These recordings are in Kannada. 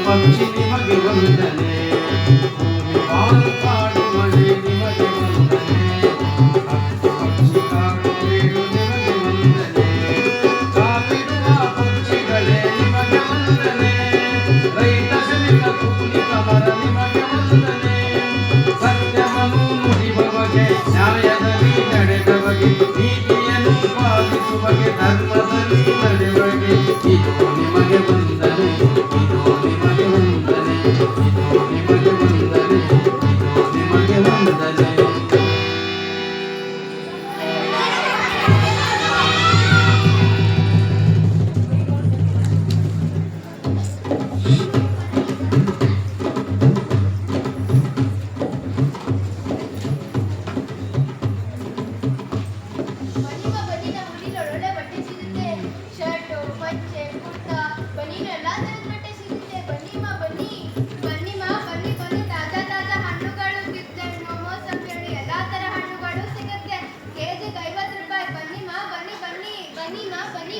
ಪಕ್ಷಿ ನಿಮಗೆ ವಂದನೆ, ಹಾಲು ಕಾಡು ಮಳೆ ನಿಮಗೆ ವಂದನೆ, ಹಕ್ಕಿ ಪಕ್ಷಿ ಕಾಡು ಬೇಡು ನಿಮಗೆ ವಂದನೆ, ಕಾವಿಡುವ ಪಕ್ಷಿಗಳೇ ನಿಮಗೆ ವಂದನೆ, ರೈತ ಶ್ರಮಿಕ ಕೂಲಿ ಕಮರ ನಿಮಗೆ ವಂದನೆ, ಸತ್ಯವನ್ನು ನುಡಿಬವಗೆ ನ್ಯಾಯದಲ್ಲಿ ನಡೆದವಗೆ ನೀತಿಯನ್ನು ಪಾಲಿಸುವಗೆ ಧರ್ಮದಲ್ಲಿ ನಡೆವಗೆ ಇದು ನಿಮಗೆ ವಂದನೆ, ಇದು ನಿಮಗೆ ವಂದನೆ, ಇದು ನಿಮಗೆ ವಂದನೆ, ಇದು ನಿಮಗೆ ವಂದನೆ.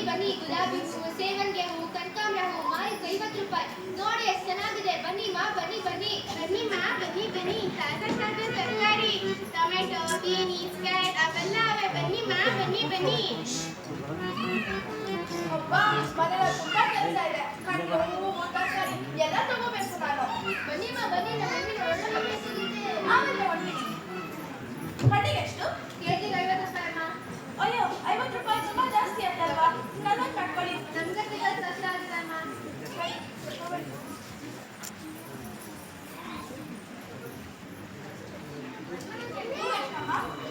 ಬನ್ನಿ ಗುಲಾಬಿ ಹೂವು, ಸೇವಂತಿಗೆ ಹೂವು, ಕನಕಾಂಬರ ಹೂವು, ಮಾರು 50 ರೂಪಾಯಿ. ನೋಡಿ ಎಷ್ಟು ಚೆನ್ನಾಗಿದೆ. ಬನ್ನಿ ಮಾ ಬನ್ನಿ ಬನ್ನಿ ಬನ್ನಿ ಮಾ ಬನ್ನಿ ಬನ್ನಿ. ತಾಜಾ ತಾಜಾ ತರಕಾರಿ, ಟೊಮೆಟೊ, ಬೀನ್ಸ್, ಕ್ಯಾರೆಟ್ ಅವೆಲ್ಲ ಅವೆ. ಬನ್ನಿ ಮಾ ಬನ್ನಿ ಬನ್ನಿ. ಅಬ್ಬಾ ಮನೆಯಲ್ಲಿ ತುಂಬಾ ಕೆಲಸ ಇದೆ. ಹಣ್ಣು ಹೂವು ತರಕಾರಿ ಎಲ್ಲ ತಗೋಬೇಕು ನಾನು. ಬನ್ನಿ ಮಾ ಬನ್ನಿ, ನಮ್ಮ ಮನೆಯಲ್ಲಿ ಒಳ್ಳೆ ಬಟ್ಟೆ ಸಿಗುತ್ತೆ. ಆಮೇಲೆ ಹೊಂಟಿನಿ. ಹಣ್ಣಿಗೆ ಎಷ್ಟು? ಕೆಜಿಗೆ 50 ರೂಪಾಯಿ ಮಾ. ಅಯ್ಯೋ 50 ರೂಪಾಯಿ ತುಂಬಾ ಜಾಸ್ತಿ ಆಯ್ತಲ್ವಾ? ನನ್ನನ್ನು ಕಟ್ಕೊಳ್ಳಿ. ನಮ್ಗೆ ಸಿಗೋದು ಕಷ್ಟ ಆಗಿದೆ ಅಮ್ಮ.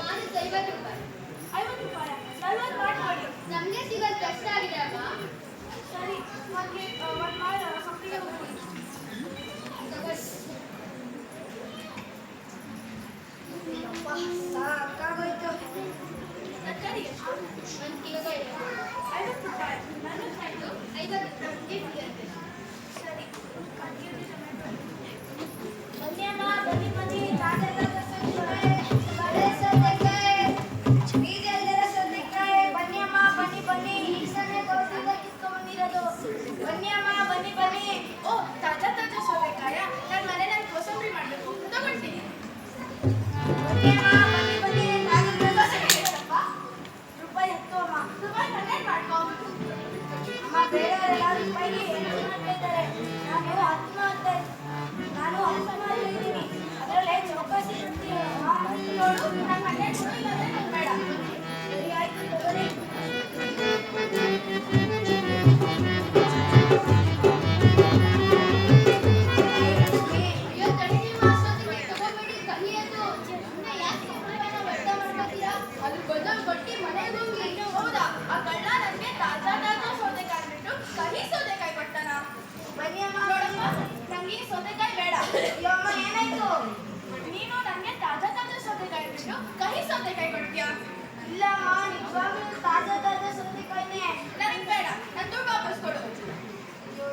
ಮಾನಸ್ 50 ರೂಪಾಯಿ. 50 ರೂಪಾಯಿ ನನ್ನನ್ನು ಮಾಡ್ಕೊಳ್ಳಿ. ನಮ್ಗೆ ಸಿಗೋದು ಕಷ್ಟ ಆಗಿದೆ ಅಮ್ಮ. ಸರಿ ನನಗೆ ಒಂದು ಮಾಡ ಸಂಪಿಗೆ ಹೂವು ಕೊಡಿ. ಸಾಕಾಗೋಯ್ತು. ತರಕಾರಿಗೆ ಎಷ್ಟು? 1 ಕಿಲೋಗೆ 50 ರೂಪಾಯಿ. ನನ್ನ 50 ರೂಪಾಯಿ. ಸರಿ ಬನ್ನಿ ಅಮ್ಮ ಬನ್ನಿ ಬನ್ನಿ. ತಾಜಾ ತಾಜಾ ಸೌತೆಕಾಯಿ, ಬಳೆ ಸೌತೆಕಾಯಿ, ಬೀಜಲ್ದಿರೋ ಸೌತೆಕಾಯಿ. ಬನ್ನಿ ಅಮ್ಮ ಬನ್ನಿ ಬನ್ನಿ. ಈ ಸಲ ತೋಟದಿಂದ ಕಿತ್ಕೊಂಡ್ಬಂದಿರೋದು. ಬನ್ನಿ ಅಮ್ಮ ಬನ್ನಿ ಬನ್ನಿ. ಓ ತಾಜಾ ತಾಜಾ ಸೌತೆಕಾಯ? ನನ್ನ ಮನೆಯಲ್ಲಿ ಕೋಸಂಬರಿ ಮಾಡಬೇಕು, ತಗೊಳ್ತೀನಿ. ಬನ್ನಿ ಅಮ್ಮ ಬನ್ನಿ ಬನ್ನಿ. ತಾಜಾ ತಾಜಾ ಸೌತೆಕಾಯಪ್ಪ. ರೂಪಾಯಿ 10 ಅಮ್ಮ. ರೂಪಾಯಿ 12 ಮಾಡ್ಕೊ ಅಮ್ಮ. ಬೇರೆಯವರೆಲ್ಲ ರೂಪಾಯಿಗೆ 8 ಮಾಡ್ತಾ ಇದ್ದಾರೆ. ನಾನು 10 ಮಾಡ್ತಾ ಇದ್ದೀನಿ. ಅದರಲ್ಲೇ ಚೌಕಾಸಿ ಬರ್ತೀಯಲ್ಲಮ್ಮ, ನೋಡು ನನ್ನ ಮನೆ ಇಲ್ಲ ಅಂದ್ರೆ ನಂಗೆ ಬೇಡ. ಸರಿ ಆಯ್ತು ತಗೊಳ್ಳಿ. ಅಯ್ಯೋ ತಡೀರಿ ಮಾ, ಸೌತೆಕಾಯಿ ತಗೋಬೇಡಿ, ಕಹಿ ಅದು. ಸುಮ್ನೆ ಯಾಕೆ ರೂಪಾಯಿನ ವ್ಯರ್ಥ ಮಾಡ್ಕೊತೀರಾ? ಅದು ಬದಲು ಕೊಟ್ಟು ಮನೆಗೆ ಹೋಗಿ. ಹೌದಾ? ಆ ಕಳ್ಳ ನನಗೆ ತಾಜಾ ತಾಜಾ ಸೌತೆಕಾಯಿ ಬಿಟ್ಟು ಕಹಿ ಸೌತೆಕಾಯಿ ಕೊಡ್ತಾನ? ಬನ್ನಿ ಅಮ್ಮ ನೋಡಮ್ಮ, ನಂಗೆ ಈ ಸೌತೆಕಾಯಿ ಬೇಡ. ಅಯ್ಯೋ ಅಮ್ಮ ಏನಾಯ್ತು? ನೀನು ನನಗೆ ತಾಜಾ ತಾಜಾ ಸೌತೆಕಾಯಿ ಬಿಟ್ಟು ಕಹಿ ಸೌತೆಕಾಯಿ ಕೊಡ್ತೀಯಾ? ಇಲ್ಲ ಅಮ್ಮ, ನಿಜವಾಗ್ಲೂ ತಾಜಾ ತಾಜಾ ಸೌತೆಕಾಯಿನೇ. ನನಗೆ ಬೇಡ, ನನ್ನ ದುಡ್ಡು ವಾಪಸ್ ಕೊಡು. ಅಯ್ಯೋ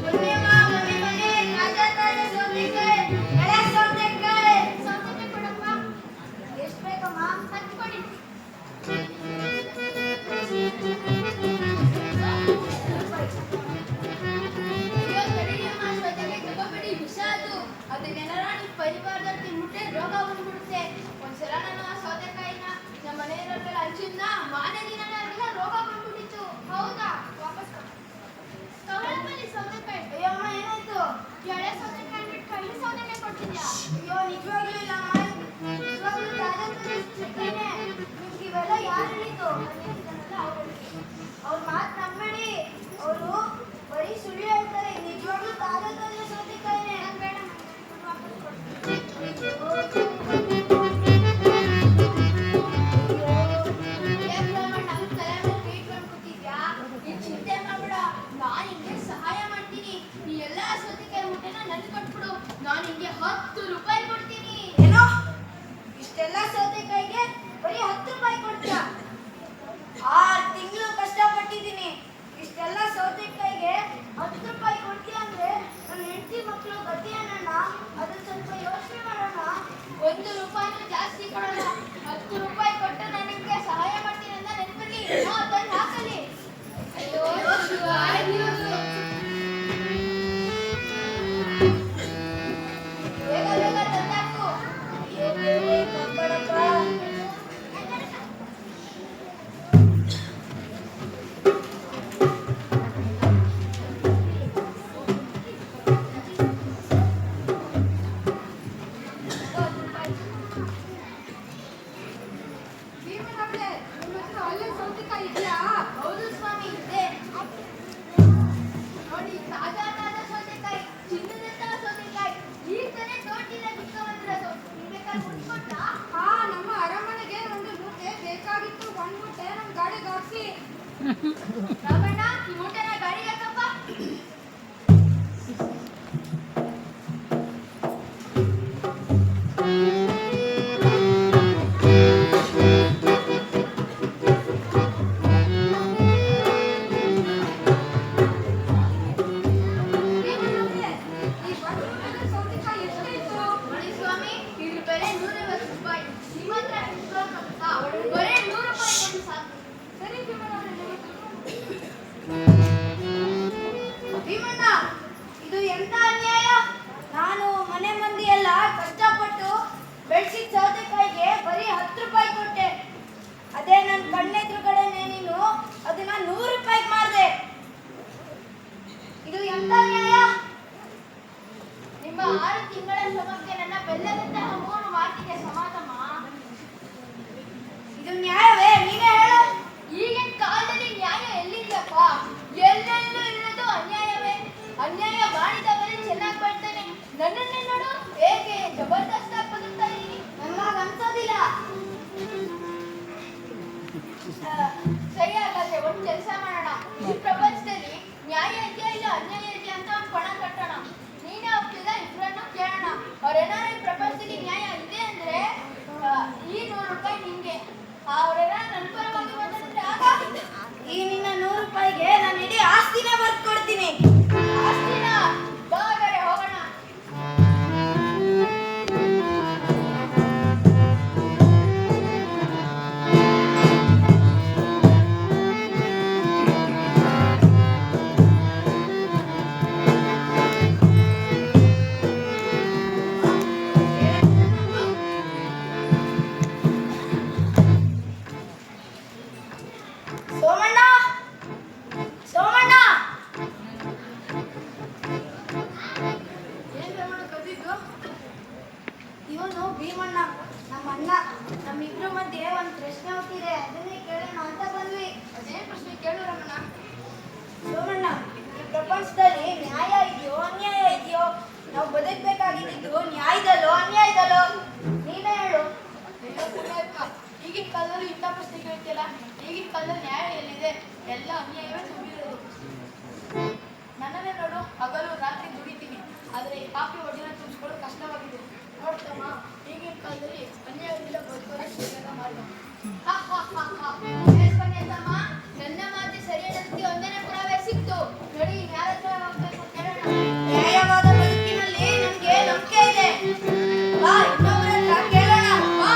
ಬನ್ನಿ ಅಮ್ಮ ಬನ್ನಿ ಬನ್ನಿ. ತಾಜಾ ತಾಜಾ ಸೌತೆಕಾಯಿ, ಎಳೆ ಸೌತೆಕಾಯಿ. ಸೌತೆಕಾಯಿ ಕೊಡಪ್ಪ. ಎಷ್ಟು ಬೇಕಮ್ಮ? 10 ಕೊಡಿ. ಅಯ್ಯೋ ತಡೀರಿ ಅಮ್ಮ, ಸೌತೆಕಾಯಿ ತಗೋಬೇಡಿ, ವಿಷ ಅದು. ಅದನ್ನೆಲ್ಲ ನಿಮ್ಮ ಪರಿವಾರದಲ್ಲಿ ತಿನ್ಬಿಟ್ರೆ ರೋಗ ಬಂದ್ಬಿಡುತ್ತೆ. ಒಂದ್ಸಲ ನಾನು ಆ ಸೌತೆಕಾಯಿನ ನಮ್ಮ ಮನೆಯವರೆಲ್ಲ ಹಂಚಿದ್ನ, ಮಾರನೇ ದಿನನೇ ಅದೆಲ್ಲ ರೋಗ ಬಂದ್ಬಿಟ್ಟಿತ್ತು. ಹೌದಾ? ವಾಪಸ್ ಕೊಡು. ತಗೊಳ್ಳಿ ಸೌತೆಕಾಯಿ. ಅಯ್ಯೋ ಅಮ್ಮ ಏನಾಯ್ತು? ಎಳೆ ಸೌತೆಕಾಯಿ ಬಿಟ್ಟು ಕಹಿ ಸೌತೆಕಾಯಿ ಕೊಡ್ತಿದ್ಯಾ? ಅಯ್ಯೋ ನಿಜವಾಗ್ಲೂ ಇಲ್ಲ ಅಮ್ಮ, ನಿಜವಾಗ್ಲೂ ತಾಜಾ ತಾಜಾ ಸೌತೆಕಾಯಿನೇ. ನಿಮ್ಗೆ ಇವೆಲ್ಲ ಯಾರು ಹೇಳಿದ್ದು? ಅವ್ರ ಮಾತು ನಂಬೇಡಿ, ಅವರು ಬರೀ ಸುಳ್ಳು ಹೇಳ್ತಾರೆ. ನಿಜವಾಗ್ಲೂ ತಾಜಾ ತಾಜಾ ಸೌತೆಕಾಯಿನೇ. ನಂಗೆ ಬೇಡ, ನಂಗೆ ವಾಪಸ್ ಕೊಡು. ಏನ್ ಬ್ರಹ್ಮಣ್ಣ, ಅವ್ನ್ ತಲೆ ಮೇಲೆ ಕೈ ಇಟ್ಕೊಂಡ್ ಕೂತಿದ್ಯಾ? ನೀನ್ ಚಿಂತೆ ಮಾಡ್ಬೇಡ, ನಾನ್ ನಿಂಗೆ ಸಹಾಯ ಮಾಡ್ತೀನಿ. ನೀ ಎಲ್ಲ ಸೌತೆಕಾಯಿ ಮುಟ್ಟೆನ ನನ್ಗೆ ಕೊಟ್ಬಿಡು, ನಾನ್ ನಿಂಗೆ 10 ರೂಪಾಯಿ ಕೊಡ್ತೀನಿ. ಏನೋ ಇಷ್ಟೆಲ್ಲ ಸೌತೆಕಾಯಿಗೆ ಬರೀ 10 ರೂಪಾಯಿ ಕೊಡ್ತೀಯಾ? ಅಲ್ಲೇ ಸೌತೆಕಾಯಿ ಇದೆಯಾ? ಹೌದು ಸ್ವಾಮಿ, ಇದೆ. ನೋಡಿ, ತಾಜಾ ಸೌತೆಕಾಯಿ, ಚಿನ್ನದಂತಹ ಸೌತೆಕಾಯಿ. ಈಗ ತಾನೇ ತೋಟದಿಂದ ಬಿಟ್ಕೊಂಡ್ಬಂದಿರೋದು. ನಿಮ್ಗೆ ಬೇಕಾದ್ರೆ ಮುಟ್ಕೊಟ್ರಾ? ಹಾ, ನಮ್ಮ ಅರಮನೆಗೆ ಒಂದು ಮೂಟೆ ಬೇಕಾಗಿತ್ತು. ಒಂದು ಮೂಟೆ ನಮ್ಮ ಗಾಡಿಗೆ ಹಾಕ್ಸಿ. ರಾಮಣ್ಣ, ಈ ಮೂಟೆನ ಗಾಡಿಗೆ ಹಾಕಪ್ಪ. ಈ ಒಂದು ಮೂಟೆ ಸೌತೆಕಾಯಿ ಎಷ್ಟಾಯ್ತು? ನೋಡಿ ಸ್ವಾಮಿ, ಇದ್ರ ಬೆಲೆ 150 ರೂಪಾಯಿ. ನಿಮ್ಮ ಹತ್ರ ಎಷ್ಟು ಅಂತ ಬರೀ 100 ರೂಪಾಯಿ ಕೊಡಿ ಸಾಕು. ಸರಿ ಭೀಮಣ್ಣ, ಭೀಮಣ್ಣ, ಇದು ಎಂತ ಅನ್ಯಾಯ? ನಾನು ಮನೆ ಮಂದಿ ಎಲ್ಲ ಕಷ್ಟಪಟ್ಟು ಬೆಳೆಸಿದ ಸೌತೆಕಾಯಿಗೆ ಬರೀ 10 ರೂಪಾಯಿ ಕೊಟ್ಟೆ. ಅದೇ ನನ್ನ ಕಣ್ಣೆದುರುಗಡೆನೆ ನೀನು ಅದನ್ನ 100 ರೂಪಾಯಿಗೆ ಮಾರಿದೆ. ಇದು ಎಂತ ನ್ಯಾಯ? ನಿಮ್ಮ 6 ತಿಂಗಳ ಶ್ರಮಕ್ಕೆ ನನ್ನ ಬೆಲ್ಲದಂತಹ 3 ಮಾತಿಗೆ ಸಮಾನಮ್ಮ. ಇದು ನ್ಯಾಯವೇ? ನೀನೇ ಹೇಳು. ಈಗಿನ ಕಾಲದಲ್ಲಿ ನ್ಯಾಯ ಎಲ್ಲಿದೆಯಪ್ಪ? ಎಲ್ಲೆಲ್ಲೂ ಇರೋದು ಅನ್ಯಾಯವೇ. ಅನ್ಯಾಯ ಮಾಡಿದವರೇ ಚೆನ್ನಾಗಿ ಬರ್ತಾನೆ. ನನ್ನನ್ನೇ ನೋಡು, ಹೇಗೆ ಜಬರ್ದಸ್ತಾಗಿ ಬದುಕ್ತಾ ಇದ್ದೀನಿ. ನನಗಾಗ ಅನ್ಸೋದಿಲ್ಲ. ಸರಿ, ಹಾಗಾದ್ರೆ ಒಂದು ಕೆಲಸ ಮಾಡೋಣ. ಈ ಪ್ರಪಂಚದಲ್ಲಿ ನ್ಯಾಯ ಇದೆಯಾ ಇಲ್ಲ ಅನ್ಯಾಯ ಇದೆಯಾ ಅಂತ ಒಂದು ಪಣ ಕಟ್ಟೋಣ. ನೀನೇ ಒಪ್ಪಿಲ್ಲ, ಇಬ್ಬರನ್ನು ಕೇಳೋಣ. ಅವ್ರೇನಾರು ಈ ಪ್ರಪಂಚದಲ್ಲಿ ನ್ಯಾಯ ಇದೆ ಅಂದ್ರೆ ಈ 100 ರೂಪಾಯಿ ನಿಂಗೆ. ಅವ್ರೇನಾರು ನನ್ನ ಪರವಾಗಿ ಬಂದ್ರೆ ಆಗ ಈ ನಿನ್ನ 100 ರೂಪಾಯಿಗೆ ನಾನು ಇಡೀ ಆಸ್ತಿನೇ ಬರ್ದು ಕೊಡ್ತೀನಿ. ಆಸ್ತಿನ ಬಾಗರೆ ಹೋಗೋಣ. ಸೋಮಣ್ಣ, ಸೋಮಣ್ಣ, ಏನ್ ತಗೊಂಡು ಕದ್ದಿದ್ದು? ಇವನು ಭೀಮಣ್ಣ, ನಮ್ಮ ಅಣ್ಣ. ನಮ್ಮಿಬ್ರ ಮಧ್ಯೆ ಒಂದು ಪ್ರಶ್ನೆ ಹುಟ್ಟಿದೆ, ಅದನ್ನೇ ಕೇಳೋಣ ಅಂತ ಬಂದ್ವಿ. ಅದೇನ್ ಪ್ರಶ್ನೆ ಕೇಳು ರಮಣ. ಸೋಮಣ್ಣ, ಈ ಪ್ರಪಂಚದಲ್ಲಿ ನ್ಯಾಯ ಇದೆಯೋ ಅನ್ಯಾಯ ಇದೆಯೋ? ನಾವು ಬದುಕಬೇಕಾಗಿದ್ದು ನ್ಯಾಯದಲ್ಲೋ ಅನ್ಯಾಯದಲ್ಲೋ? ನೀನೇ ಹೇಳು. ಈಗಿನ ಕಾಲದಲ್ಲಿ ಇಂಥ ಪ್ರಶ್ನೆ ಕೇಳ್ತಿಯಲ್ಲ. ಈಗಿನ ಕಾಲದಲ್ಲಿ ನ್ಯಾಯ ಎಲ್ಲಿದೆ? ಎಲ್ಲ ಅನ್ಯಾಯವೇ ತುಂಬಿರೋದು. ನನ್ನನ್ನೇ ನೋಡು, ಹಗಲು ರಾತ್ರಿ ದುಡಿತೀನಿ, ಆದರೆ ಈ ಕಾಫಿ ಹೊಡಿನ ತುಂಬಿಸ್ಕೊಳ್ಳೋದು ಕಷ್ಟವಾಗಿದೆ. ನೋಡ್ತಮ್ಮ, ಈಗಿನ ಕಾಲದಲ್ಲಿ ಅನ್ಯಾಯವಿಲ್ಲ ಬದುಕೋದಕ್ಕೆ ಮಾರ್ಗ. ಬನ್ನಿ ಅಂತಮ್ಮ, ನನ್ನ ಮಾತೆ ಸರಿಯಾದಕ್ಕೆ ಒಂದನೇ ಪುರಾವೆ ಸಿಕ್ತು. ನೋಡಿ, ಯಾರ ಹತ್ರ ಹೋಗ್ಬೇಕು ಕೇಳೋಣ. ನ್ಯಾಯವಾದ ಬದುಕಿನಲ್ಲಿ ನಮ್ಗೆ ನಂಬಿಕೆ ಇದೆ. ಬಾ, ಇನ್ನೊಬ್ಬರ ಹತ್ರ ಕೇಳೋಣ. ಬಾ.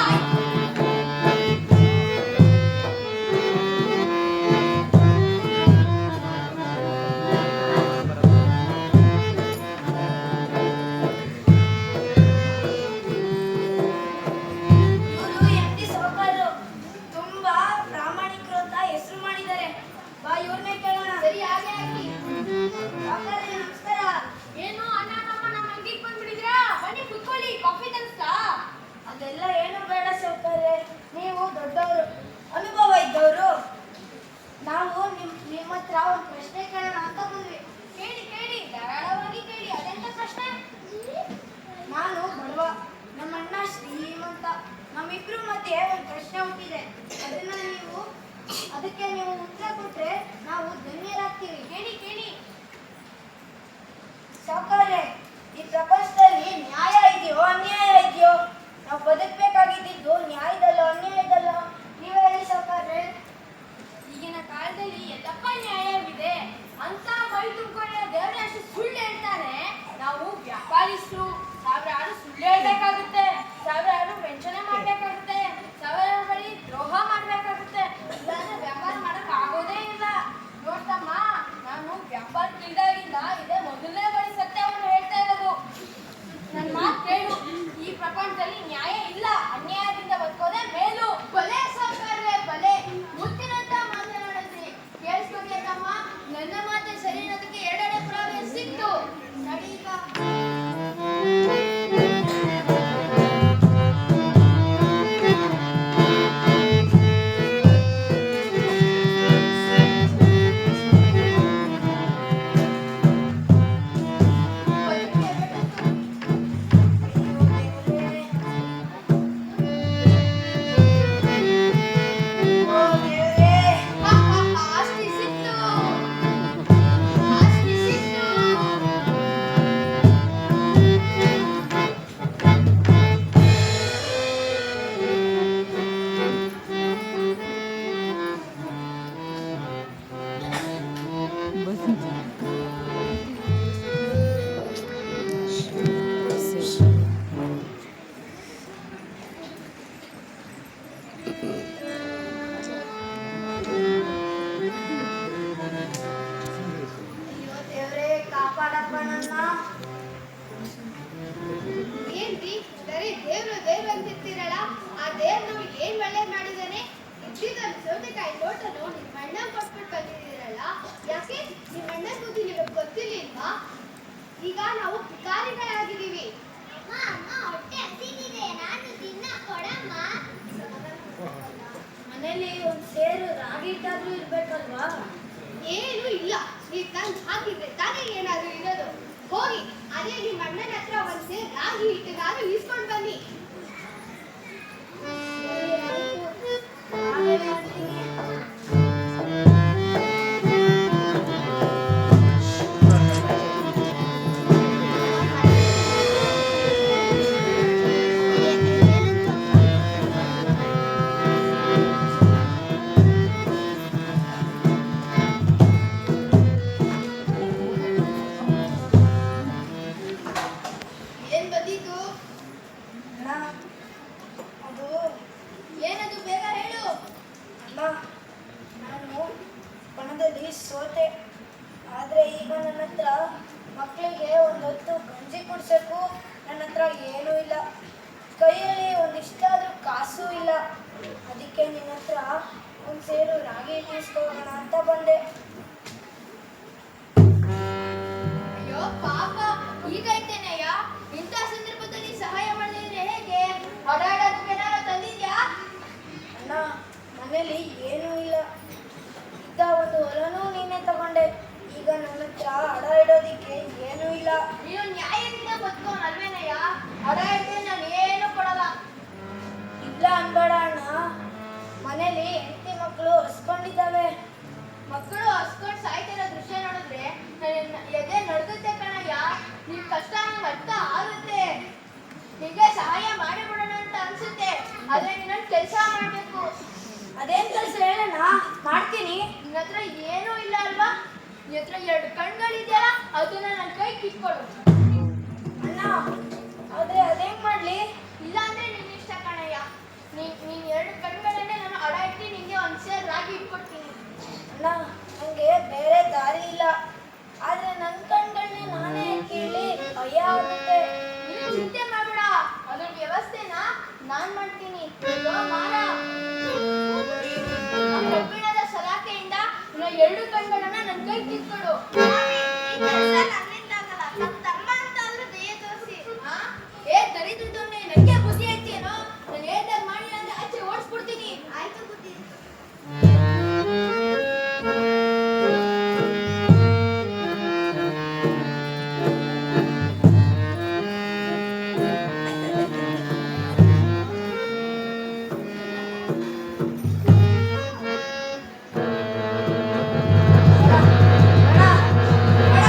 ಇವರು ಎಂಟಿ ಸಾಹುಕಾರರು, ತುಂಬಾ ಪ್ರಾಮಾಣಿಕರು ಅಂತ ಹೆಸರು ಮಾಡಿದ್ದಾರೆ. ಬಾ, ಇವ್ರನ್ನೇ ಕೇಳೋಣ. ಸರಿ, ಹಾಗೆ ಹಾಕಿ. ಸಾಹುಕಾರರೇ, ನಮಸ್ಕಾರ. ಏನು ಅಣ್ಣ ತಮ್ಮ ನಮ್ಮ ಅಂಗಡಿಗೆ ಬಂದ್ಬಿಟ್ಟಿದ್ರಾ? ಬನ್ನಿ ಕುತ್ಕೊಳ್ಳಿ, ಕಾಫಿ ತರಿಸ್ಲಾ? ಅದೆಲ್ಲ ಏನು ಬೇಡ ಸಾಹುಕಾರರೇ, ನೀವು ದೊಡ್ಡವರು, ಅನುಭವ ಇದ್ದವರು. ನಾವು ನಿಮ್ಮ ಹತ್ರ ಒಂದು ಪ್ರಶ್ನೆ ಕೇಳೋಣ ಅಂತ ಬಂದ್ವಿ. ಕೇಳಿ ಕೇಳಿ, ಧಾರಾಳವಾಗಿ ಕೇಳಿ. ಅದೆಂತ ಪ್ರಶ್ನೆ? ನಾನು ಬಡವ, ನಮ್ಮ ಅಣ್ಣ ಶ್ರೀಮಂತ. ನಮ್ಮಿಬ್ರು ಮಧ್ಯೆ ಒಂದು ಪ್ರಶ್ನೆ ಹುಟ್ಟಿದೆ. ಅದಕ್ಕೆ ನೀವು ಉತ್ತರ ಕೊಟ್ರೆ ನಾವು ಧನ್ಯರಾಗ್ತೀವಿ. ಕೇಳಿ ಕೇಳಿ. ಸಾವುಕಾರರೇ, ಈ ಪ್ರಪಂಚದಲ್ಲಿ ನ್ಯಾಯ ಇದೆಯೋ ಅನ್ಯಾಯ ಇದೆಯೋ? ನಾವು ಬದುಕಬೇಕಾಗಿದ್ದು ನ್ಯಾಯದಲ್ಲೋ ಅನ್ಯಾಯದಲ್ಲೋ? ನೀವೇ ಹೇಳಿ ಸಾವುಕಾರರೇ. ಈಗಿನ ಕಾಲದಲ್ಲಿ ಎಲ್ಲಪ್ಪ ನ್ಯಾಯವಿದೆ ಅಂತ ಮೈ ತುಂಬಿಕೊಂಡ ದೇವರೇ ಅಷ್ಟು ಸುಳ್ಳು ಹೇಳ್ತಾರೆ. ನಾವು ವ್ಯಾಪಾರಿಸ್ರು ಸಾವಿರಾರು ಸುಳ್ಳು ಹೇಳ್ಬೇಕಾಗುತ್ತೆ, ಸಾವಿರಾರು ವಂಚನೆ ಮಾಡ್ಬೇಕಾಗುತ್ತೆ, ಸಾವಿರಾರು ಬಳಿ ದ್ರೋಹ ಮಾಡ್ಬೇಕಾಗುತ್ತೆ. ಈಗ ನಾವು ಭಿಕಾರಿಗಳಾಗಿದ್ದೀವಿ. ಅಮ್ಮ ಅಮ್ಮ ಹೊಟ್ಟೆ ಹಸಿದಿದೆ, ನಾನು ತಿನ್ನ ಕೊಡಮ್ಮ. ಮನೇಲಿ ಒಂದು ಸೇರು ರಾಗಿ ಇಟ್ಟಾದ್ರೂ ಇರ್ಬೇಕಲ್ವಾ? ಏನೂ ಇಲ್ಲ. ನೀವು ತಂದು ಹಾಕಿದ್ರೆ ತಾನೇ ಏನಾದರೂ ಇರೋದು. ಹೋಗಿ ಅದೇ ನಿಮ್ಮ ಅಣ್ಣನ ಹತ್ರ ಒಂದು ಸೇರು ರಾಗಿ ಹಿಟ್ಟನಾದ್ರೂ ಇಸ್ಕೊಂಡು ಬನ್ನಿ. ಸರಿ, ಆಯ್ತು. ಹಾಗೆ ಮಾಡ್ತೀನಿ. ಏನ್ ಬಂದಿದ್ದು? ಅಣ್ಣ, ಅದು ಏನದು ಬೇಗ ಹೇಳು. ಅಣ್ಣ, ನಾನು ಬಣದಲ್ಲಿ ಸೋತೆ. ಆದರೆ ಈಗ ನನ್ನ ಹತ್ರ ಮಕ್ಕಳಿಗೆ ಒಂದು ಹೊತ್ತು ಗಂಜಿ ಕುಡಿಸೋಕ್ಕೂ ನನ್ನ ಹತ್ರ ಏನೂ ಇಲ್ಲ. ಕೈಯಲ್ಲಿ ಒಂದಿಷ್ಟಾದ್ರೂ ಕಾಸು ಇಲ್ಲ. ಅದಕ್ಕೆ ನಿನ್ನ ಹತ್ರ ಒಂದು ಸೇರು ರಾಗಿ ಇಸ್ಕೊಳ್ಳೋಣ ಅಂತ ಬಂದೆ. ಅಯ್ಯೋ ಪಾಪ, ಈಗ ಇದ್ದೇನೆಯ್ಯ. ಇಂಥ ಸಂದರ್ಭದಲ್ಲಿ ಸಹಾಯ ಮಾಡದಿದ್ರೆ ಹೇಗೆ? ಓಡಾಡೋದಕ್ಕೆ ಏನಾರ ತಂದಿದ್ಯಾ? ಅಣ್ಣ, ಮನೇಲಿ ಏನೂ ಇಲ್ಲ. ಇದ್ದ ಒಂದು ಹೊಲನೂ ನೀನೇ ತಗೊಂಡೆ. ಈಗ ನನ್ನ ಹತ್ರ ಹಡ ಇಡೋದಿಕ್ಕೆ ಏನೂ ಇಲ್ಲ. ನೀನು ನ್ಯಾಯದಿಂದ ಬದುಕೋನ್ ಅಲ್ವೇನಯ್ಯ? ಹಡ ಇದ್ರೆ ನಾನು ಏನು ಕೊಡಲ್ಲ. ಇಲ್ಲ ಅನ್ಬೇಡ ಅಣ್ಣ. ಮನೇಲಿ ಹೆಂಡತಿ ಮಕ್ಕಳು ಹಸ್ಕೊಂಡಿದ್ದಾವೆ. ಮಕ್ಕಳು ಹಸ್ಕೊಂಡು ಸಾಯ್ತಿರೋ ದೃಶ್ಯ ನೋಡಿದ್ರೆ ನನ್ನ ಎದೆ ನಡುಗುತ್ತೆ ಕಣಯ್ಯ. ನಿನ್ ಕಷ್ಟ ನಂಗೆ ಅರ್ಥ ಆಗುತ್ತೆ. ನಿಂಗೆ ಸಹಾಯ ಮಾಡಿಬಿಡೋಣ ಅಂತ ಅನ್ಸುತ್ತೆ. ಆದ್ರೆ ನೀನು ಕೆಲಸ ಮಾಡ್ಬೇಕು. ಅದೇನ್ ಕೆಲಸ ಹೇಳಣ್ಣ, ಮಾಡ್ತೀನಿ. ನಿನ್ನ ಹತ್ರ ಏನೂ ಇಲ್ಲ ಅಲ್ವಾ? ನಿನ್ನ ಹತ್ರ 2 ಕಣ್ಗಳಿದೆಯಲ್ಲ, ಅದನ್ನ ನನ್ನ ಕೈ ಕಿತ್ಕೊಡು. ಅಣ್ಣ, ಆದ್ರೆ ಅದೇನ್ ಮಾಡ್ಲಿ? ಇಲ್ಲ ಅಂದ್ರೆ ನಿನ್ನ ಇಷ್ಟ ಕಣಯ್ಯ. ನೀನ್ 2 ಕಣ್ಗಳನ್ನೇ ನಾನು ಅಡ ಇಟ್ಟು ನಿಂಗೆ ಒಂದು ಸೇರು ರಾಗಿ ಇಟ್ಕೊಡ್ತೀನಿ. ಅಣ್ಣ, ನಂಗೆ ಬೇರೆ ದಾರಿ ಇಲ್ಲ. ಆದ್ರೆ ನನ್ನ ಕಣ್ಗಳನ್ನೇ ನಾನೇ ಕೀಳಿ ಭಯ ಆಗುತ್ತೆ. ನೀನು ಚಿಂತೆ ಮಾಡಬೇಡ, ಅದ್ರ ವ್ಯವಸ್ಥೆನ ನಾನ್ ಮಾಡ್ತೀನಿ. ಇಗೋ ಮಾಡ. ಆ ಕಬ್ಬಿಣದ ಸಲಾಕೆಯಿಂದ ನನ್ನ 2 ಕಣ್ಗಳನ್ನ ನನ್ನ ಕೈ ಕಿತ್ಕೊಡು. ಏ ದರಿದ್ರದವ್ನೆ, ನನಗೆ ಬುದ್ಧಿ ಐತೇನೋ? ನಾನು ಹೇಳ್ದಾಗ ಮಾಡಿಲ್ಲ ಅಂದ್ರೆ ಆಚೆ ಓಡಿಸ್ಬಿಡ್ತೀನಿ. ಆಯ್ತು ಬುದ್ಧಿ. ಅಣ್ಣ, ಅಣ್ಣ,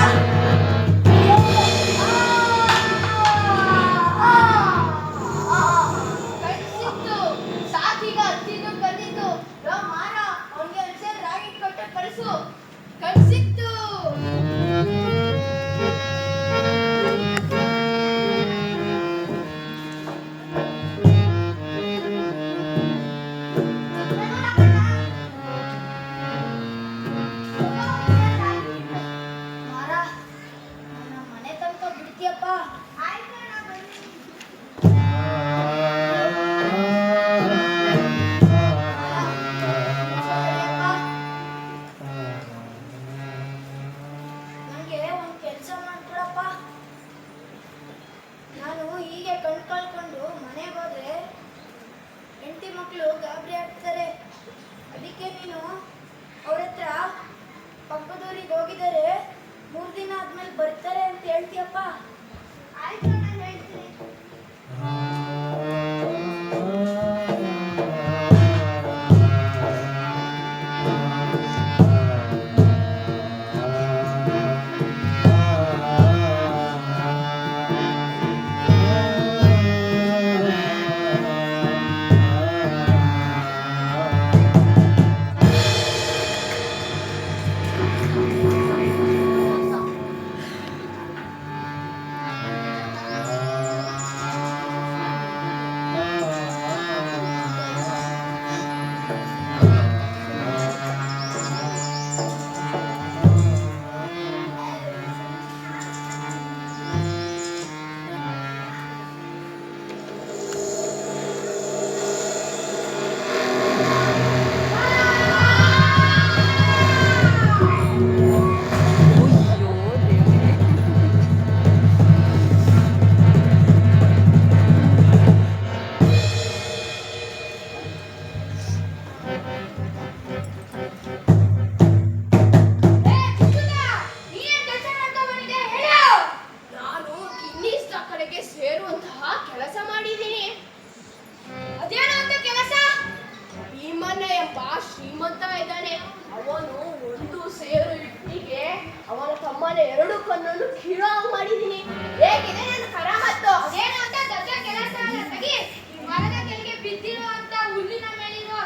ಭೀಮನ 2 ಕಣ್ಣನ್ನು ಕೀಳೋ ಮಾಡಿದೀನಿ. ಹೇಗಿದೆ ನನ್ನ ಕರಾಮತ್ತು? ಅದೇನು ಅಂತ ದೊಡ್ಡ ಕೆಲಸ ಅಲ್ಲ ತೆಗಿ. ಈ ಮರದ ಕೆಳಗೆ ಬಿದ್ದಿರುವಂತ ಹುಲ್ಲಿನ ಮೇಲಿರೋ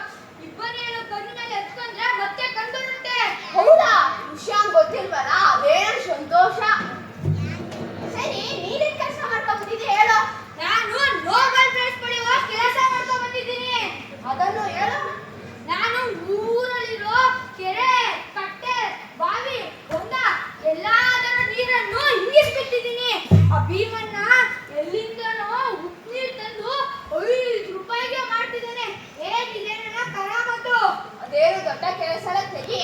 ಇಬ್ಬರಿಯನ್ನು ಕಣ್ಣು ಮೇಲೆ ಎತ್ಕೊಂಡ್ರೆ ಮತ್ತೆ ಕಂಡುಬರುತ್ತೆ. ಹೌದಾ? ವಿಷಯ ಗೊತ್ತಿಲ್ವಲ್ಲ, ಅದೇನು ಸಂತೋಷ. ಸರಿ, ನೀನೇನ್ ಕೆಲಸ ಮಾಡ್ಕೊಂಡ್ ಬಂದಿದ್ದೆ ಹೇಳು. ನಾನು ನೋಬೆಲ್ ಪ್ರೈಸ್ ಪಡೆಯುವ ಕೆಲಸ ಮಾಡ್ಕೊಂಡು ಬಂದಿದ್ದೀನಿ. ಅದನ್ನು ಹೇಳು. ನಾನು ಊರಲ್ಲಿರೋ ಕೆರೆ, ಕಟ್ಟೆ, ಬಾವಿ, ಹೊಂಡ ಎಲ್ಲದರ ನೀರನ್ನು ಇಂಗಿಸ್ಬಿಟ್ಟಿದ್ದೀನಿ. ಆ ಭೀಮನ್ನ ಎಲ್ಲಿಂದನೋ ಉಪ್ಪು ನೀರು ತಂದು 5 ರೂಪಾಯಿಗೆ ಮಾಡ್ತಿದ್ದಾನೆ. ಹೇಗಿದೆ ನನ್ನ ಕರಾಮತ್ತು? ಅದೇನು ದೊಡ್ಡ ಕೆಲಸ ಅಲ್ಲ ತೆಗಿ.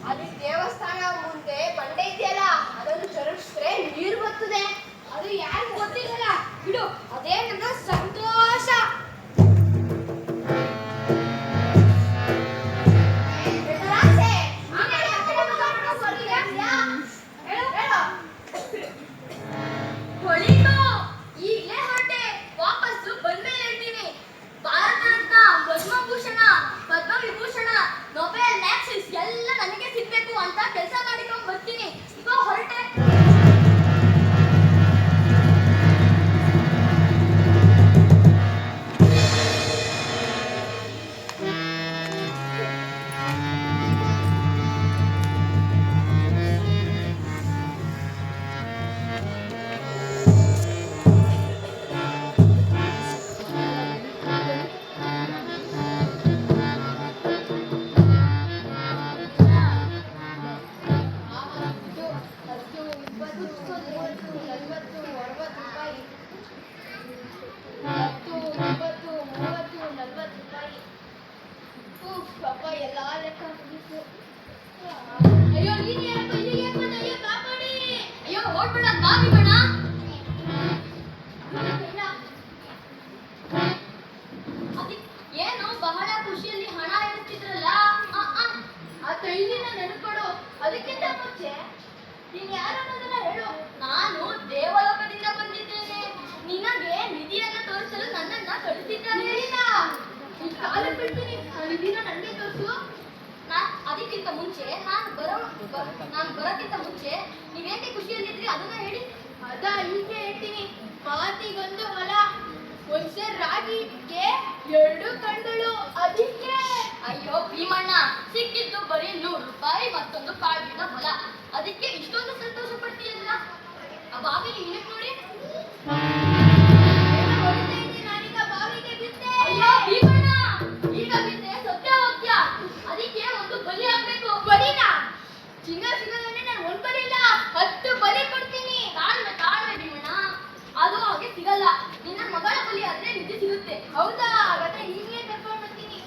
ಅಲ್ಲಿ ದೇವಸ್ಥಾನ ಮುಂದೆ ಬಂಡೆ ಇದೆಯಲ್ಲ, ಅದನ್ನು ಚರುಗಿಸಿದ್ರೆ ನೀರು ಬರ್ತದೆ. ಅದು ಯಾರಿಗೂ ಗೊತ್ತಿಲ್ಲಲ್ಲ ಬಿಡು, ಅದೇ ನನ್ನ ಸಂತೋಷ. ದ್ರಾಕ್ಷೆ, ಆಮೇಲೆ ಆ ಕಡೆ ಮುಖ ಬರ್ತೀಯಾ? ಹೇಳು. ಹೊಳಿತು. ಈಗಲೇ ಹೊರಟೆ, ವಾಪಸ್ಸು ಬಂದ್ಮೇಲೆ ಹೇಳ್ತೀನಿ. ಭಾರತ ರತ್ನ, ಪದ್ಮಭೂಷಣ, ಪದ್ಮವಿಭೂಷಣ, ನೊಬೆಲ್, ಮ್ಯಾಕ್ಸಿಸ್ ಎಲ್ಲ ನನಗೆ ಸಿಗ್ಬೇಕು ಅಂತ ಕೆಲಸ ಮಾಡಿಕೊಂಡು ಬರ್ತೀನಿ. ಈಗ ಹೊರಟೆ. ಅಯ್ಯೋ ನೀನ್ ಯಾರಪ್ಪ ಇಲ್ಲಿಗೆ ಯಾಕೆ ಬಂದೆ? ಅಯ್ಯೋ ಕಾಪಾಡಿ. ಅಯ್ಯೋ ಓಡ್ಬೇಡ, ಬಾವಿ ಬೇಡ. ಏನು ಬಹಳ ಖುಷಿಯಲ್ಲಿ ಹಣ ಎಣಿಸ್ತಿದ್ರಲ್ಲ, ಆ ತೈಲಿನ ನೆನಪಡು. ಅದಕ್ಕಿಂತ ಮುಂಚೆ ನೀನ್ ಯಾರು ಅನ್ನೋದನ್ನ ಹೇಳು. ನಾನು ದೇವಲೋಕದಿಂದ ಬಂದಿದ್ದೇನೆ. ನಿನಗೆ ನಿಧಿಯನ್ನು ತೋರಿಸಲು ನನ್ನನ್ನ ಕಳಿಸಿದ್ದಾರೆ. ಕಾಲ ಬಿಡ್ತೀನಿ, ನಿಧಿನ ನನಗೆ ತೋರಿಸು. ಅದಕ್ಕಿಂತ ಮುಂಚೆ ನಾನು ಬರೋಕ್ಕಿಂತ ಮುಂಚೆ ನೀವೇಕೆ ಖುಷಿಯಲ್ಲಿದ್ರಿ ಅದನ್ನ ಹೇಳಿ. ಹೀಗೆ ಹೇಳ್ತೀನಿ. ಮಾತಿಗೊಂದು ಹೊಲ, ಒಂದ್ಸೆ ರಾಗಿಗೆ 2 ಕಣ್ಣುಗಳು. ಅದಕ್ಕೆ ಅಯ್ಯೋ ಭೀಮಣ್ಣ, ಸಿಕ್ಕಿದ್ದು ಬರೀ 100 ರೂಪಾಯಿ, ಮತ್ತೊಂದು ಕಾಳಿನ ಹೊಲ. ಅದಕ್ಕೆ ಇಷ್ಟೊಂದು ಸಂತೋಷ ಪಡ್ತೀಯಲ್ಲ. ಆ ಬಾವಿ ಏನಕ್ಕೆ ನೋಡಿ. ನಾನೀಗ ಬಾವಿಗೆ ಬಿದ್ದೆ. ಅಯ್ಯೋ ಭೀಮಣ್ಣ, ಈಗ ಬಿದ್ದೆ ಸತ್ಯ ಹೋಗ್ಯ. ಅದಕ್ಕೆ ಒಂದು ಬಲಿ ಆಗ್ಬೇಕು. ಬಲಿನ ಚಿನ್ನ ಸಿಗೋದನ್ನೇ ನಾನು 1 ಬಲಿ ಇಲ್ಲ 10 ಬಲಿ ಕೊಡ್ತೀನಿ. ತಾಳ್ಮೆ ಭೀಮಣ್ಣ, ಅದು ಹಾಗೆ ಸಿಗಲ್ಲ. ನಿನ್ನ ಮಗಳ ಬಲಿ ಆದ್ರೆ ನಿಧಿ ಸಿಗುತ್ತೆ. ಹೌದಾ? ಹಾಗಾದ್ರೆ ಈಗಲೇ ಕರ್ಕೊಂಡು ಬರ್ತೀನಿ.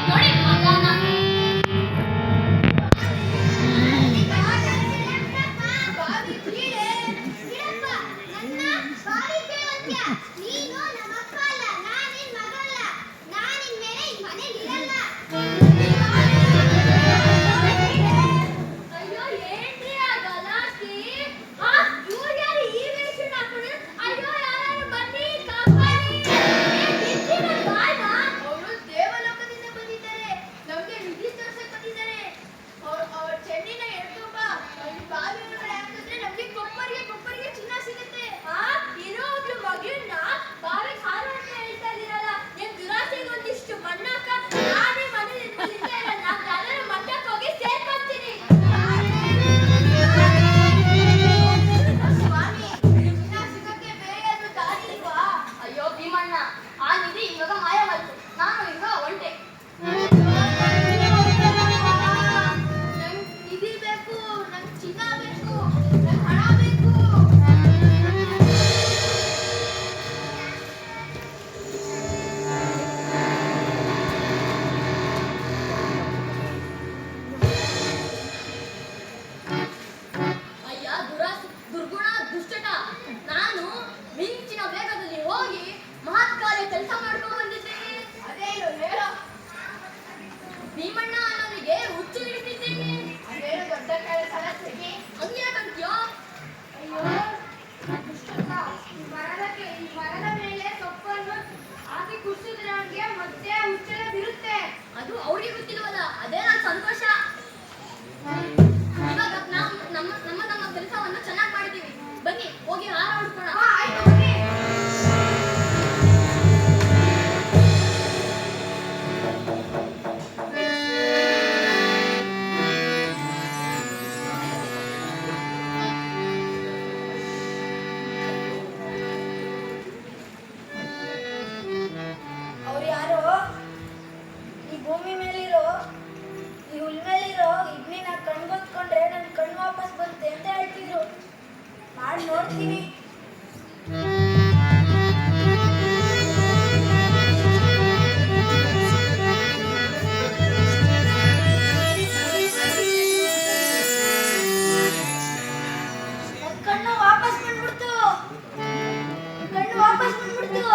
ನೋಡಿ ಮಗಾನ. ಬಾವಿ ಕೀಳೆ. ಬಿಡಪ್ಪ, ನನ್ನ ಬಾವಿ ಕೇಳತ್ಯ. ನೀನು ನಮ್ಮ ಅಪ್ಪ ಅಲ್ಲ, ನಾನು ನಿನ್ ಮಗಲ್ಲ. ನಾನು ನಿನ್ ಮೇಲೆ ಈ ಮನೇಲಿ ಇರಲ್ಲ. ಅಯ್ಯೋ ಏನ್ರಿ ಆ ಗಲಾಟೆ? ಇವ್ರು ಯಾರು ಈ ವೇಷನ ಹಾಕೊಂಡು? ಅಯ್ಯೋ ಯಾರು ಬನ್ನಿ ಕಾಪಾಡಿ. ಅವರು ದೇವಲೋಕದಿಂದ ಬಂದಿದ್ದಾರೆ. ನಮ್ಗೆ ನಿಧಿ ತೋರ್ಸಕ್ ಬಂದಿದ್ದಾರೆ. ಅವ್ರ ಚೆನ್ನಿನ ಎಳ್ಕೊಂಬ. ಈ ಬಾವಿ ಒಳಗಡೆ ಹಾಕಿದ್ರೆ ನಮ್ಗೆ ಕೊಪ್ಪರಿಗೆ ಚಿನ್ನ ಸಿಗುತ್ತೆ. ಇರೋ ಒಬ್ಳು ಮಗಳನ್ನ ಬಾವಿಗೆ ಹಾರು ಅಂತ ಹೇಳ್ತಾ ಇದ್ದೀರಲ್ಲ, ನಿಮ್ ದುರಾಸೆಗೆ ಒಂದಿಷ್ಟು ಮಣ್ಣಾಕ. ನಾನೇ ಮನೇಲಿ ಇದ್ದಿದ್ದೆ ಇಲ್ಲ, ನಾನು ಯಾವ್ದಾದ್ರು ಮಣ್ಣಕ್ಕೆ ಹೋಗಿ ಸೇರ್ಕೊಳ್ತೀನಿ. ಸ್ವಾಮಿ, ಚಿನ್ನ ಸಿಗಕ್ಕೆ ಬೇರೆ ಯಾವ್ದು ದಾರಿ ಇಲ್ವಾ? ಅಯ್ಯೋ ಭೀಮಣ್ಣ, ಆ ನಿಧಿ ಇವಾಗ ಮಾಯವಾಯ್ತು. ನಾನು ಈಗ ಒಂಟೆ. ನಂಗ್ ನಿಧಿ ಬೇಕು, ನಂಗ್ ಚಿನ್ನ ಬೇಕು, ನಂಗ್ ಹಣ ಬೇಕು. ಅಯ್ಯ ದುರ್ಗುಣ ದುಷ್ಟಟ, ನಾನು ಮಿಂಚಿನ ವೇಗದಲ್ಲಿ ಹೋಗಿ ಮಹತ್ಕಾರ್ಯ ಕೆಲಸ ಮಾಡ್ಕೊಂಡು ಬಂದಿದ್ದೇನೆ. ಅದೇನು ಹೇಳೋ. ಭೀಮಣ್ಣ ಅನ್ನೋನಿಗೆ ಹುಚ್ಚು ಹಿಡಿದಿದ್ದೇನೆ. ಅದೇನು ದೊಡ್ಡ ಕೆಲಸ ಅಲ್ಲ ತೆಗಿ. ಹಂಗೆ ಕಂತ್ಯೋ. ಅಯ್ಯೋ ದುಷ್ಟಕ್ಕ, ಈ ಮರದ ಮೇಲೆ ಸೊಪ್ಪನ್ನು ಹಾಕಿ ಕುಡಿಸಿದ್ರೆ ಅವ್ನಿಗೆ ಮತ್ತೆ ಹುಚ್ಚೆಲ್ಲ ಬಿರುತ್ತೆ. ಅದು ಅವ್ರಿಗೆ ಗೊತ್ತಿಲ್ವಲ್ಲ, ಅದೇ ನನ್ನ ಸಂತೋಷ. ಇವಾಗ ನಮ್ಮ ಕೆಲಸ ಕೊಡ್ತೀನಿ. ನನ್ ಕಣ್ಣು ವಾಪಸ್ ಬಂದ್ಬಿಡ್ತು. ಕಣ್ಣು ವಾಪಸ್ ಬಂದ್ಬಿಡ್ತು.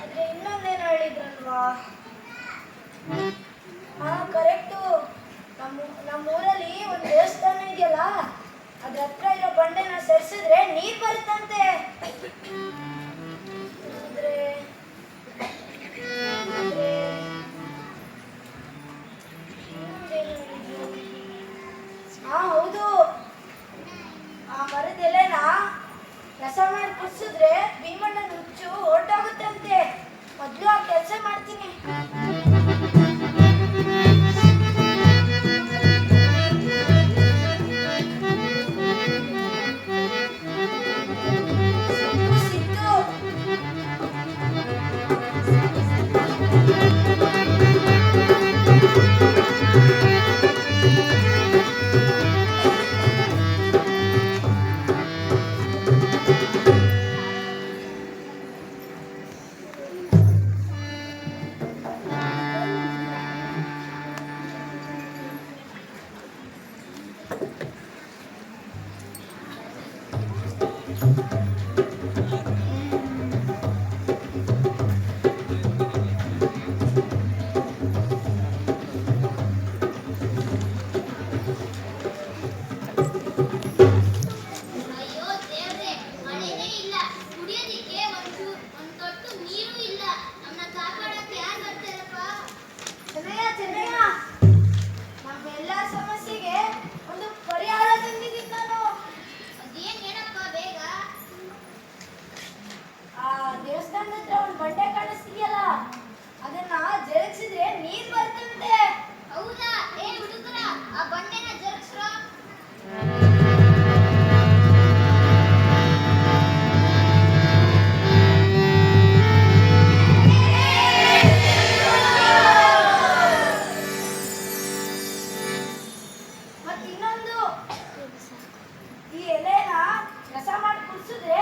ಆದ್ರೆ ಇನ್ನೊಂದೇನು ಹೇಳಿದ್ರಲ್ವಾ? ಹಾ ಕರೆಕ್ಟು. ನಮ್ಮೂರಲ್ಲಿ ಒಂದು ದೇವಸ್ಥಾನ ಇದೆಯಲ್ಲ, ಅದ್ರ ಹತ್ರ ಇರೋ ಬಂಡೆನ ಸರಿಸಿದ್ರೆ ನೀರ್ ಬರುತ್ತಂತೆ. ಆದ್ರೆ ಇನ್ನೊಂದೇನು ಹೇಳಿದ್ರು? ಹಾ ಹೌದು, ಆ ಮರದ ಎಲೆನ ರಸ ಮಾಡಿ ಕುಡಿಸಿದ್ರೆ ಭೀಮಣ್ಣನ ಹುಚ್ಚು ಹೊರಟೋಗುತ್ತಂತೆ. ಮೊದಲು ಆ ಕೆಲಸ ಮಾಡ್ತೀನಿ. ಸಿಕ್ತು. ಅಯ್ಯೋ ದೇವ್ರೆ, ಮಳೆನೇ ಇಲ್ಲ, ಕುಡಿಯೋದಿಕ್ಕೆ ಒಂದ್ ತೊಟ್ಟು ನೀರು ಇಲ್ಲ. ನಮ್ಮನ್ನ ಕಾಪಾಡಕ್ಕೆ ಯಾರು ಬರ್ತಾರಪ್ಪ? ಚೆನ್ನಯ್ಯ, ನಮ್ಮೆಲ್ಲ ಸಮಸ್ಯೆಗೆ ಒಂದು ಪರಿಹಾರ ತಂದಿದ್ದೀನಿ ನಾನು. ಅದೇನ್ ಹೇಳಪ್ಪ ಬೇಗ. ಆ ದೇವಸ್ಥಾನದ ಹತ್ರ ಒಂದು ಬಂಡೆ ಕಾಣಿಸ್ತಿದೆಯಲ್ಲ, ಅದನ್ನ ಜರುಗಿಸಿದ್ರೆ ನೀರ್ ಬರ್ತಂತೆ. ಹೌದಾ? ಏ ಹುಡುಗರ, ಆ ಬಂಡೆನ ಜರುಗಿಸ್ರೋ. ಮತ್ತಿನ್ನೊಂದು, ಈ ಎಲೆನ ರಸ ಮಾಡಿ ಕುಡಿಸಿದ್ರೆ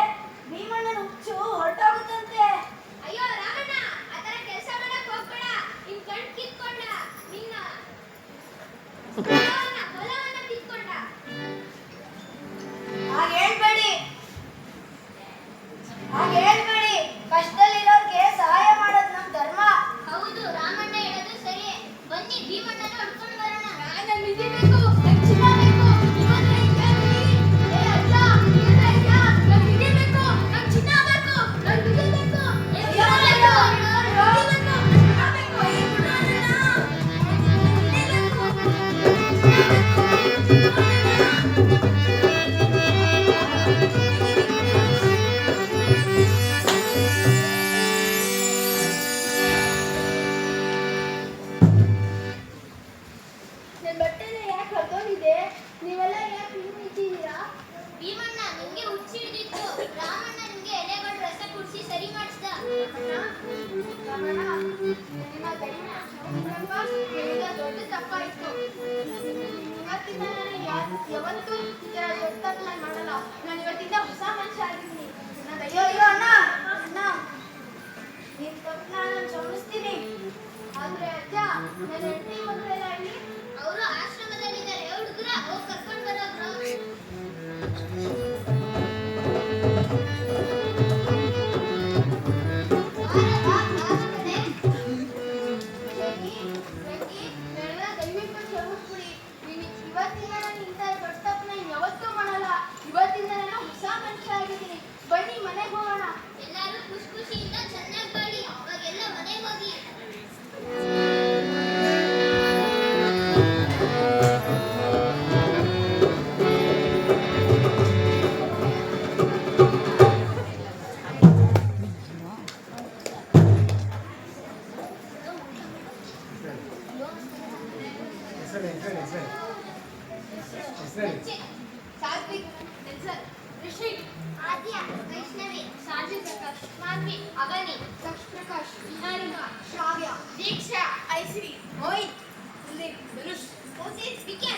ಭೀಮಣ್ಣನ ಹುಚ್ಚು ಹೊರಟೋಗುತ್ತಂತೆ. ಅಯ್ಯೋ ರಾಮಣ್ಣ, ಆ ತರ ಕೆಲಸ ಮಾಡಕ್ ಹೋಗ್ಬೇಡ. ನಿನ್ ಕಣ್ ಕಿತ್ಕೊಂಡ, ನಿನ್ನ ಹೊಲವನ್ನ ಕಿತ್ಕೊಂಡ. ಹಾಗೆ ಹೇಳ್ಬೇಡಿ, ಕಷ್ಟದಲ್ಲಿರೋರ್ಗೆ ಸಹಾಯ ಮಾಡೋದು ನಮ್ಮ ಧರ್ಮ. ಹೌದು, ರಾಮಣ್ಣ ಹೇಳೋದು ಸರಿ. ಬನ್ನಿ ಭೀಮಣ್ಣನ ಹೊಡ್ಕೊಂಡು ಬರೋಣ. ನಾನು ಮಿದಿಬೇಕು, ಚಿನ್ನ ಬೇಕು, ಇವತ್ತೇ ಇದ್ದೀನಿ. ಏ ಅಜ್ಜ, ಇವತ್ತೇ ಅಜ್ಜ, ನಾನು ಮಿದಿಬೇಕು, ನಾನು ಚಿನ್ನ ಬೇಕು, ನಾನು ಮಿದಿಬೇಕು. ಏ ಮಿದಿಬೇಕು, ಮಿದಿಬೇಕು, ಈ ಬಿಡೋಣ. ನನ್ನ ಬಟ್ಟೆನ ಯಾಕೆ ಹೊರಟೋಗಿದೆ? ನೀವೆಲ್ಲ ಯಾಕೆ ನಿಂತಿದ್ದೀರಾ? ಭೀಮಣ್ಣ, ನಿಮ್ಗೆ ಹುಚ್ಚಿ ಹಿಡಿದಿತ್ತು. ರಾಮಣ್ಣ ನಿಮ್ಗೆ ಎಲೆಗಳ ರಸ ಕುಡಿಸಿ ಸರಿ ಮಾಡಿಸ್ದ. ರಮಣ, ನಿನ್ನ ದೈವ ನಿಮ್ಮಿಂದ ದೊಡ್ಡ ತಪ್ಪಾಯ್ತು. ಇವತ್ತಿಂದ ನಾನು ಯಾವತ್ತೂ ಈ ಥರ ದೊಡ್ಡ ತಪ್ಪು ನಾನು ಮಾಡಲ್ಲ. ನಾನು ಇವತ್ತಿಂದ ಹೊಸ ಮನುಷ್ಯ ಆಗಿದ್ದೀನಿ. ಅಯ್ಯೋ ಅಣ್ಣ, ನಿನ್ನ ತಪ್ಪನ್ನ ನಾನು ಕ್ಷಮಿಸ್ತೀನಿ. ಆದ್ರೆ ಅಜ್ಜ, ನನ್ನ ಹೆಂಡತಿ ಮಕ್ಕಳೆಲ್ಲ ಇಲ್ಲಿ ಅವರು ಆಶ್ರಮದಲ್ಲಿದ್ದಾರೆ. ಹುಡುಗರ ಹೋಗಿ ಕರ್ಕೊಂಡು ಬರೋಬ್ರು. ಇವತ್ತಿಂದ ನಾನು ಇಂಥ ದೊಡ್ಡ ತಪ್ಪನ್ನ ಯಾವತ್ತೂ ಮಾಡಲ್ಲ. ಇವತ್ತಿಂದ ನಾನು ಹೊಸ ಮನುಷ್ಯ ಆಗಿದ್ದೀನಿ. ಬನ್ನಿ ಮನೆಗೆ ಹೋಗೋಣ. ಎಲ್ಲರೂ ಖುಷಿ ಖುಷಿಯಿಂದ ಚೆನ್ನಾಗಿ ಬಾಳಿ. ಅವಾಗೆಲ್ಲ ಮನೆಗೆ ಹೋಗಿ. ಸಾತ್ವಿಕ್, ರಿಷಿಕ್, ಆದ್ಯ, ವೈಷ್ಣವಿ, ಸಾಜಿ ಪ್ರಕಾಶ್, ಮಾಧವಿ, ಅವನಿ, ದಕ್ಷ ಪ್ರಕಾಶ್, ನಿಹಾರಿಕಾ, ಶ್ರಾವ್ಯ, ದೀಕ್ಷಾ, ಐಶ್ರಿ, Mohit, Kuldeep, Dhanush, Moses, we can.